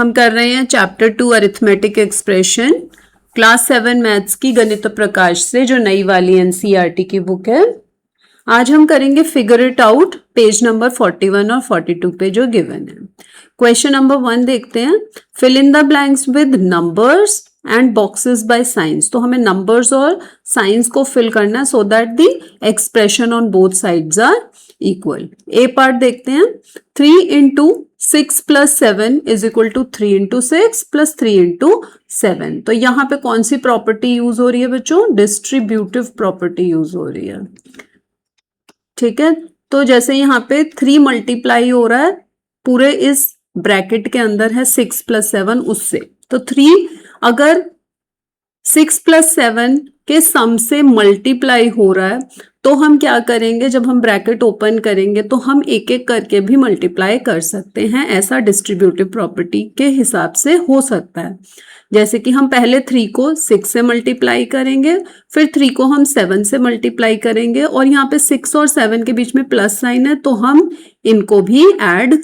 हम कर रहे हैं chapter 2 arithmetic expression class 7 maths की गणित प्रकाश से जो नई वाली एनसीईआरटी की बुक है। आज हम करेंगे figure it out page number 41 और 42 पे जो गिवन है। क्वेश्चन नंबर 1 देखते हैं, fill in the blanks with numbers and boxes by signs. तो हमें नंबर्स और साइंस को फिल करना है so that the expression on both sides are equal. A part देखते हैं, 3 into 6 plus 7 is equal to 3 into 6 plus 3 into 7। तो यहाँ पे कौन सी प्रॉपर्टी यूज हो रही है बच्चों? डिस्ट्रीब्यूटिव प्रॉपर्टी यूज हो रही है। ठीक है, तो जैसे यहाँ पे 3 मल्टीप्लाई हो रहा है पूरे इस ब्रैकेट के अंदर है 6 प्लस 7 उससे, तो 3 अगर 6 प्लस 7 के सम से मल्टीप्लाई हो रहा है तो हम क्या करेंगे, जब हम ब्रैकेट ओपन करेंगे तो हम एक एक करके भी मल्टीप्लाई कर सकते हैं। ऐसा डिस्ट्रीब्यूटिव प्रॉपर्टी के हिसाब से हो सकता है। जैसे कि हम पहले 3 को 6 से मल्टीप्लाई करेंगे, फिर 3 को हम 7 से मल्टीप्लाई करेंगे और यहाँ पे 6 और 7 के बीच में प्लस साइन है तो हम इनको भी ऐड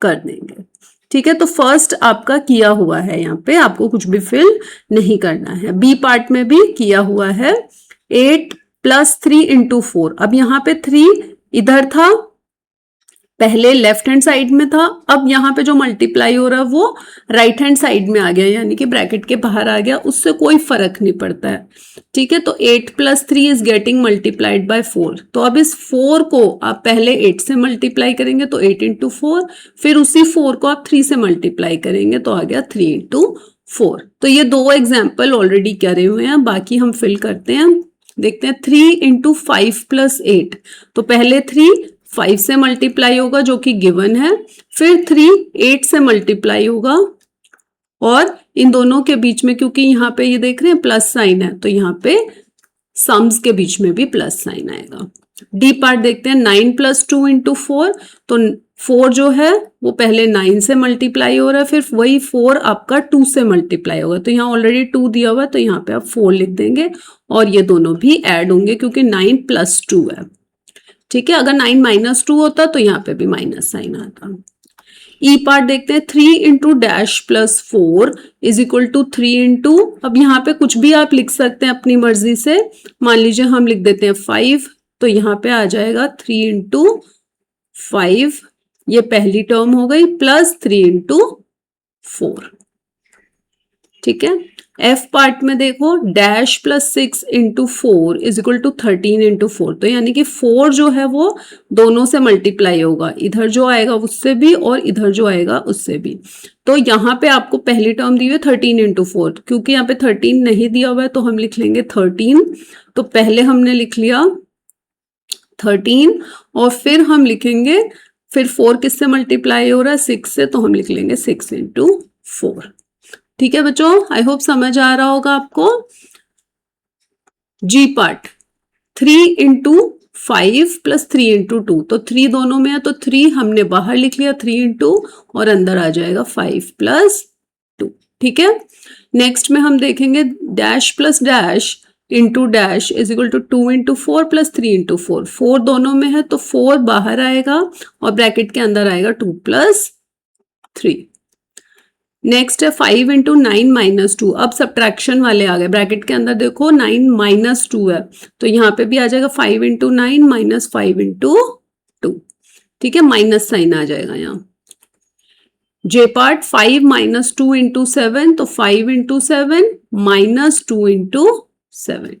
कर देंगे। ठीक है, तो फर्स्ट आपका किया हुआ है, यहाँ पे आपको कुछ भी फिल नहीं करना है। बी पार्ट में भी किया हुआ है 8 प्लस 3 इंटू 4। अब यहाँ पे 3 इधर था, पहले लेफ्ट हैंड साइड में था, अब यहाँ पे जो मल्टीप्लाई हो रहा है वो राइट हैंड साइड में आ गया, यानी कि ब्रैकेट के बाहर आ गया, उससे कोई फर्क नहीं पड़ता है। ठीक है, तो 8 plus 3 is getting multiplied by 4। तो अब इस 4 को आप पहले 8 से मल्टीप्लाई करेंगे तो 8 इंटू 4, फिर उसी 4 को आप 3 से मल्टीप्लाई करेंगे तो आ गया 3 इंटू 4। तो ये 2 एग्जाम्पल ऑलरेडी करे हुए हैं, बाकी हम फिल करते हैं। देखते हैं 3 इंटू 5 प्लस 8। तो पहले 3 5 से मल्टीप्लाई होगा जो कि गिवन है, फिर 3 8 से मल्टीप्लाई होगा और इन दोनों के बीच में, क्योंकि यहाँ पे ये देख रहे हैं प्लस साइन है, तो यहाँ पे सम्स के बीच में भी प्लस साइन आएगा। डी पार्ट देखते हैं, 9 प्लस 2 इंटू 4। तो 4 जो है वो पहले 9 से मल्टीप्लाई हो रहा है, फिर वही 4 आपका 2 से मल्टीप्लाई होगा। तो यहाँ ऑलरेडी 2 दिया हुआ है तो यहाँ पे आप 4 लिख देंगे और ये दोनों भी ऐड होंगे क्योंकि 9 प्लस 2 है। ठीक है, अगर 9 माइनस 2 होता तो यहाँ पे भी माइनस साइन आता। ई पार्ट देखते हैं, 3 into dash plus 4 is equal to 3 into, अब यहाँ पे कुछ भी आप लिख सकते हैं अपनी मर्जी से। मान लीजिए हम लिख देते हैं 5, तो यहाँ पे आ जाएगा 3 इंटू 5, ये पहली टर्म हो गई, प्लस 3 इंटू 4। ठीक है, एफ पार्ट में देखो, dash plus 6 into 4 is equal to 13 into 4। तो यानी कि 4 जो है वो दोनों से मल्टीप्लाई होगा, इधर जो आएगा उससे भी और इधर जो आएगा उससे भी। तो यहाँ पे आपको पहली टर्म दी हुई है 13 इंटू 4, क्योंकि यहाँ पे 13 नहीं दिया हुआ है तो हम लिख लेंगे 13। तो पहले हमने लिख लिया 13 और फिर हम लिखेंगे, फिर 4 किससे मल्टीप्लाई हो रहा है? 6 से, तो हम लिख लेंगे 6 इंटू 4। ठीक है बच्चों, आई होप समझ आ रहा होगा आपको। जी पार्ट, 3 इंटू 5 प्लस 3 इंटू 2। तो 3 दोनों में है तो 3 हमने बाहर लिख लिया 3 इंटू, और अंदर आ जाएगा 5 प्लस 2। ठीक है, नेक्स्ट में हम देखेंगे dash plus dash into dash is equal to 2 into 4 plus 3 into 4। 4 दोनों में है तो 4 बाहर आएगा और ब्रैकेट के अंदर आएगा 2 प्लस 3। नेक्स्ट है 5 इंटू 9 माइनस 2। अब सब्ट्रैक्शन वाले आ गए, ब्रैकेट के अंदर देखो 9 माइनस 2 है तो यहाँ पे भी आ जाएगा 5 इंटू 9 माइनस 5 इंटू 2। ठीक है, माइनस साइन आ जाएगा यहाँ। जे पार्ट, 5 माइनस 2 इंटू 7, तो 5 इंटू 7 माइनस 2 इंटू 7।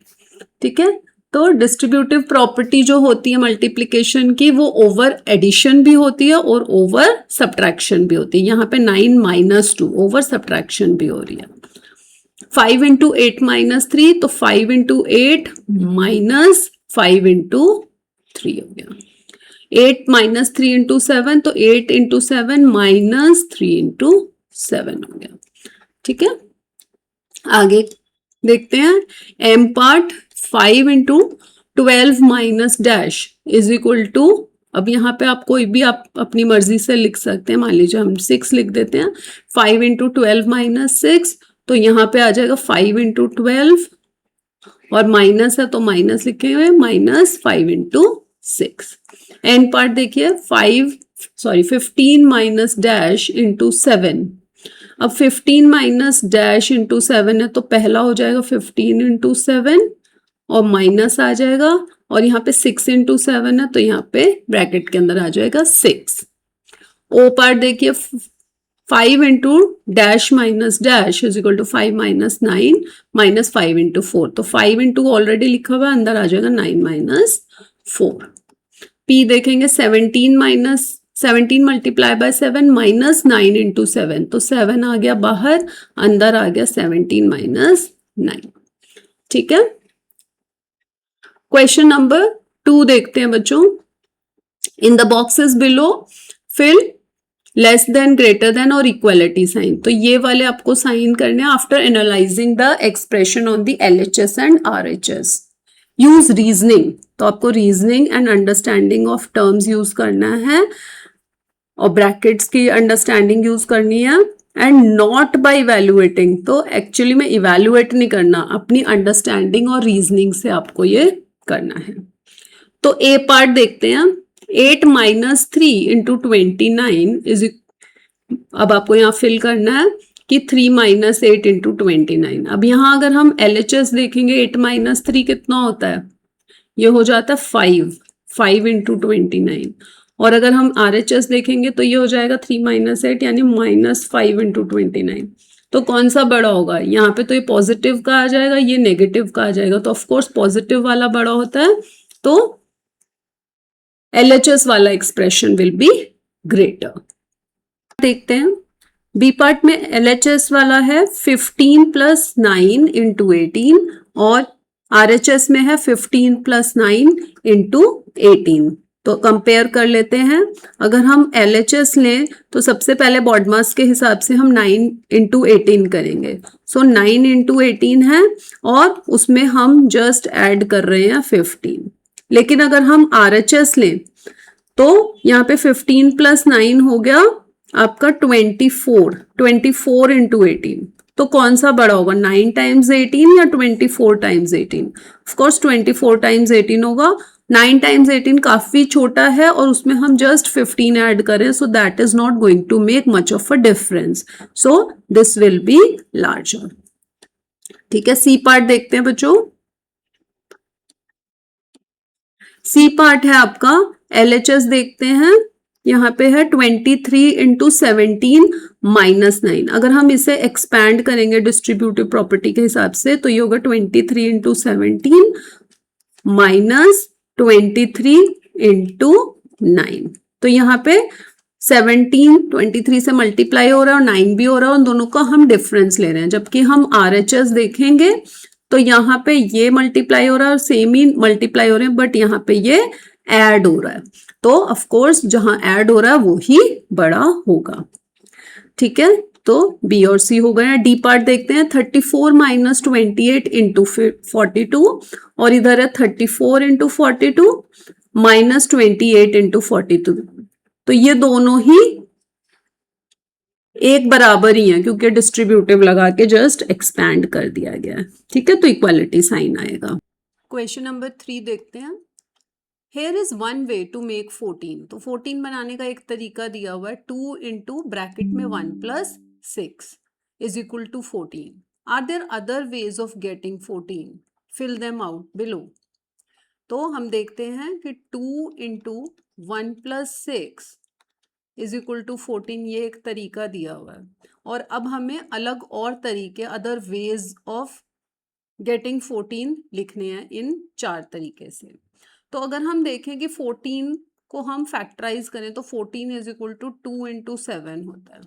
ठीक है, तो डिस्ट्रीब्यूटिव प्रॉपर्टी जो होती है मल्टीप्लिकेशन की, वो ओवर एडिशन भी होती है और ओवर सब्ट्रैक्शन भी होती है। यहाँ पे 9 माइनस 2 ओवर सब्ट्रैक्शन भी हो रही है। 5 इंटू 8 माइनस 3, तो 5 इंटू 8 माइनस 5 इंटू 3 हो गया। 8 माइनस 3 इंटू 7, तो 8 इंटू 7 माइनस 3 इंटू 7 हो गया। ठीक है, आगे देखते हैं M part, 5 into 12 minus dash is equal to, अब यहाँ पे आप कोई भी आप अपनी मर्जी से लिख सकते हैं। मान लीजिए हम 6 लिख देते हैं, 5 इंटू 12 माइनस 6, तो यहाँ पे आ जाएगा 5 इंटू 12 और माइनस है तो माइनस लिखे हुए, माइनस 5 इंटू 6। एन पार्ट देखिए, 15 माइनस डैश इंटू 7। अब 15 माइनस डैश इंटू 7 है तो पहला हो जाएगा 15 इंटू 7 और माइनस आ जाएगा, और यहाँ पे 6 इंटू 7 है तो यहाँ पे ब्रैकेट के अंदर आ जाएगा 6। ओ पार्ट देखिए, 5 into dash minus dash is equal to 5 minus 9 minus 5 into 4, तो 5 इंटू ऑलरेडी लिखा हुआ है, अंदर आ जाएगा 9 माइनस 4। पी देखेंगे 17 मल्टीप्लाई बाय 7 माइनस 9 इंटू 7, तो 7 आ गया बाहर, अंदर आ गया 17 माइनस 9। ठीक है, क्वेश्चन नंबर 2 देखते हैं बच्चों। In the boxes below fill less than, greater than और इक्वलिटी साइन, तो ये वाले आपको साइन करने हैं after analysing the expression on the LHS and RHS। Use reasoning, तो आपको reasoning and understanding of terms use करना है और ब्रैकेट्स की अंडरस्टैंडिंग यूज करनी है, एंड नॉट बाय इवेल्युएटिंग, तो एक्चुअली में इवेल्युएट नहीं करना, अपनी अंडरस्टैंडिंग और रीजनिंग से आपको ये करना है। तो ए पार्ट देखते हैं। 8 माइनस 3 इंटू 29 इज, अब आपको यहाँ फिल करना है कि 3 माइनस 8 इंटू 29। अब यहाँ अगर हम LHS देखेंगे 8 माइनस 3 कितना होता है, ये हो जाता है 5 इंटू 29, और अगर हम RHS देखेंगे तो ये हो जाएगा 3 माइनस 8 यानी माइनस 5 इंटू 29। तो कौन सा बड़ा होगा, यहाँ पे तो ये पॉजिटिव का आ जाएगा, ये नेगेटिव का आ जाएगा, तो ऑफकोर्स पॉजिटिव वाला बड़ा होता है, तो LHS वाला एक्सप्रेशन विल बी ग्रेटर। देखते हैं बी पार्ट में LHS वाला है 15 प्लस 9 इंटू 18 और RHS में है 15 प्लस 9 इंटू 18। तो कंपेयर कर लेते हैं। अगर हम LHS लें तो सबसे पहले बॉडमास के हिसाब से हम 9 इंटू 18 करेंगे, सो 9 इंटू 18 है और उसमें हम जस्ट ऐड कर रहे हैं 15। लेकिन अगर हम RHS लें तो यहाँ पे 15 प्लस 9 हो गया आपका 24 इंटू 18, तो कौन सा बड़ा होगा, 9 टाइम्स 18 या 24 टाइम्स 18? ऑफकोर्स 24 टाइम्स 18 होगा। 9 टाइम्स 18 काफी छोटा है और उसमें हम जस्ट 15 ऐड करें, so that is not going to make much of a difference, so this will be larger. ठीक है, सी पार्ट देखते हैं बच्चों। सी पार्ट है आपका LHS देखते हैं, यहाँ पे है 23 इंटू 17 माइनस 9। अगर हम इसे एक्सपैंड करेंगे डिस्ट्रीब्यूटिव प्रॉपर्टी के हिसाब से तो ये होगा 23 इंटू 17 माइनस 23 इंटू 9। तो यहाँ पे 17 23 से मल्टीप्लाई हो रहा है और 9 भी हो रहा है, उन दोनों का हम डिफरेंस ले रहे हैं। जबकि हम RHS देखेंगे तो यहाँ पे ये मल्टीप्लाई हो रहा है और सेम ही मल्टीप्लाई हो रहे हैं, बट यहाँ पे ये ऐड हो रहा है, तो ऑफ कोर्स जहां ऐड हो रहा है वो ही बड़ा होगा। ठीक है, तो बी और सी हो गए। डी पार्ट देखते हैं। 34 माइनस 28 इंटू 42 और इधर है 34 इंटू 42 माइनस 28 इंटू 42, तो ये दोनों ही एक बराबर ही है क्योंकि डिस्ट्रीब्यूटिव लगा के जस्ट एक्सपैंड कर दिया गया है। ठीक है, तो इक्वालिटी साइन आएगा। क्वेश्चन नंबर 3 देखते हैं। Here is one way to make 14, तो 14 बनाने का एक तरीका दिया हुआ है 2 इंटू ब्रैकेट में 1 plus 6 is equal to 14। Are there other ways of getting 14? Fill them out below. तो हम देखते हैं कि 2 into 1 plus 6 is equal to 14, ये एक तरीका दिया हुआ है, और अब हमें अलग और तरीके अदर वेज ऑफ गेटिंग 14 लिखने हैं इन 4 तरीके से। तो अगर हम देखें कि 14 को हम फैक्टराइज करें तो 14 इज इक्वल टू 2 इंटू 7 होता है।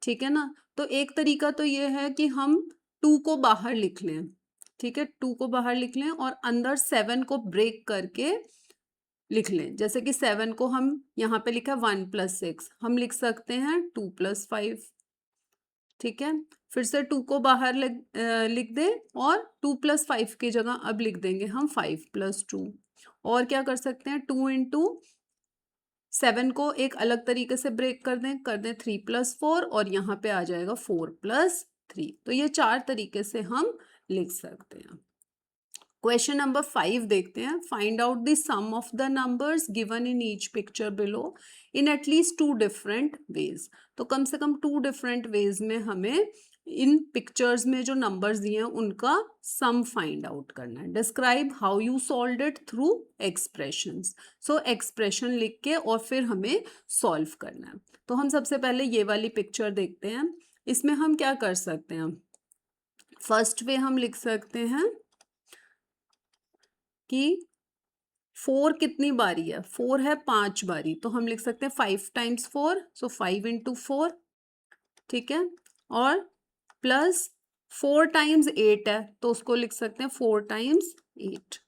ठीक है ना, तो एक तरीका तो ये है कि हम 2 को बाहर लिख लें। ठीक है, 2 को बाहर लिख लें और अंदर 7 को ब्रेक करके लिख लें। जैसे कि 7 को हम यहाँ पे लिखा 1 प्लस 6, हम लिख सकते हैं 2 प्लस 5। ठीक है, फिर से 2 को बाहर लिख दें और 2 प्लस 5 की जगह अब लिख देंगे हम 5 प्लस 2। और क्या कर सकते हैं, 2 इंटू 7 को एक अलग तरीके से ब्रेक कर दें 3 प्लस 4 और यहाँ पे आ जाएगा 4 प्लस 3। तो ये 4 तरीके से हम लिख सकते हैं। क्वेश्चन नंबर 5 देखते हैं। Find out the sum of the numbers given in each picture below in at least 2 different ways. तो कम से कम 2 डिफरेंट वेज में हमें इन पिक्चर्स में जो नंबर्स दिए हैं उनका सम फाइंड आउट करना है। Describe how you solved it through expressions. So expression लिख के और फिर हमें सॉल्व करना है। तो हम सबसे पहले ये वाली पिक्चर देखते हैं। इसमें हम क्या कर सकते हैं, फर्स्ट वे हम लिख सकते हैं कि 4 कितनी बारी है, 4 है 5 बारी, तो हम लिख सकते हैं 5 टाइम्स 4, सो 5 इंटू 4, ठीक है। और प्लस 4 टाइम्स 8 है तो उसको लिख सकते हैं 4 टाइम्स 8,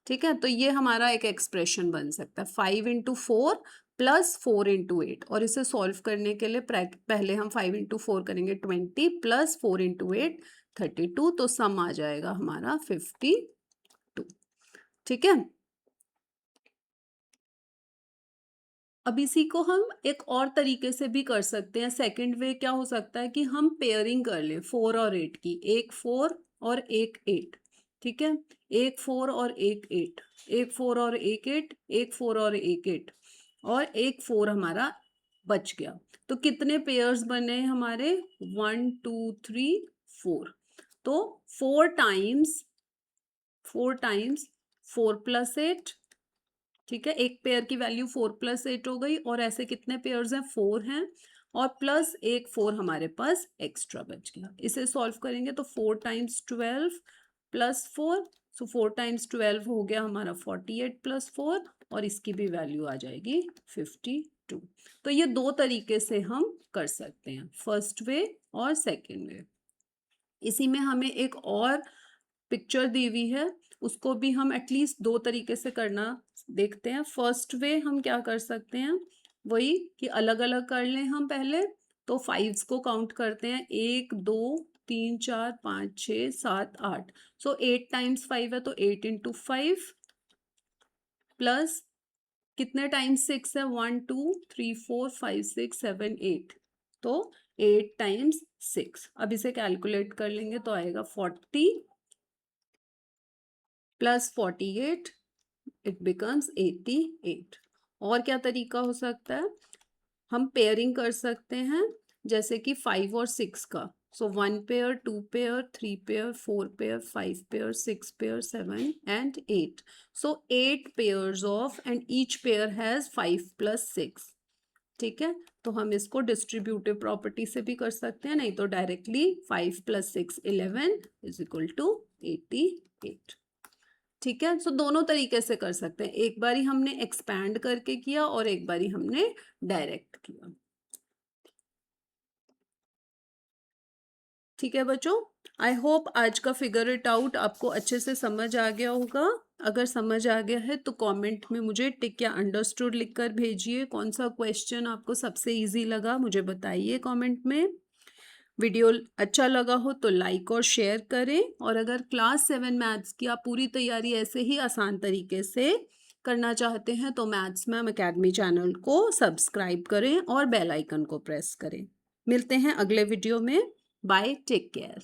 ठीक है। तो ये हमारा एक एक्सप्रेशन बन सकता है 5 इंटू 4 प्लस 4 इंटू 8। और इसे सॉल्व करने के लिए पहले हम 5 इंटू 4 करेंगे 20 प्लस 4 इंटू 8 32, तो सम आ जाएगा हमारा 52, ठीक है। अब इसी को हम एक और तरीके से भी कर सकते हैं। सेकंड वे क्या हो सकता है कि हम पेयरिंग कर लें 4 और 8 की, एक 4 और एक 8, ठीक है। एक 4 और एक 8, एक 4 और एक 8, एक 4 और एक 8, और एक 4 हमारा बच गया। तो कितने पेयर्स बने हमारे, 1 2 3 4। तो 4 टाइम्स 4 प्लस 8, ठीक है। एक पेयर की वैल्यू 4 प्लस 8 हो गई, और ऐसे कितने पेयर्स हैं, 4 हैं, और प्लस एक 4 हमारे पास एक्स्ट्रा बच गया। इसे सॉल्व करेंगे तो 4 टाइम्स 12 प्लस 4, सो 4 टाइम्स 12 हो गया हमारा 48 प्लस 4, और इसकी भी वैल्यू आ जाएगी 52। तो ये दो तरीके से हम कर सकते हैं, फर्स्ट वे और सेकेंड वे। इसी में हमें एक और पिक्चर दी हुई है, उसको भी हम एटलीस्ट दो तरीके से करना देखते हैं। फर्स्ट वे हम क्या कर सकते हैं, वही कि अलग अलग कर लें हम पहले। तो 5 को काउंट करते हैं, 1 2 3 4 5 6 7 8, सो 8 टाइम्स 5 है तो 8 इंटू 5, प्लस कितने टाइम्स 6 है, 1 2 3 4 5 6 7 8, तो 8 टाइम्स 6। अब इसे कैलकुलेट कर लेंगे तो आएगा 40 प्लस 48, इट बिकम्स 88। और क्या तरीका हो सकता है, हम पेयरिंग कर सकते हैं, जैसे कि 5 और 6 का। सो 1 pair 2 pair 3 pair 4 pair 5 pair 6 pair 7 and 8, so 8 pairs of, and each pair has 5 plus 6, ठीक है। तो हम इसको डिस्ट्रीब्यूटिव प्रॉपर्टी से भी कर सकते हैं, नहीं तो directly 5 plus 6 11 is equal to 88, ठीक है। सो दोनों तरीके से कर सकते हैं, एक बारी हमने एक्सपैंड करके किया और एक बारी हमने डायरेक्ट किया, ठीक है बच्चों। आई होप आज का फिगर इट आउट आपको अच्छे से समझ आ गया होगा। अगर समझ आ गया है तो कमेंट में मुझे टिक या अंडरस्टूड लिखकर भेजिए। कौन सा क्वेश्चन आपको सबसे इजी लगा मुझे बताइए कमेंट में। वीडियो अच्छा लगा हो तो लाइक और शेयर करें, और अगर क्लास 7 मैथ्स की आप पूरी तैयारी ऐसे ही आसान तरीके से करना चाहते हैं तो मैथ्स मैम एकेडमी चैनल को सब्सक्राइब करें और बेल आइकन को प्रेस करें। मिलते हैं अगले वीडियो में। Bye, take care.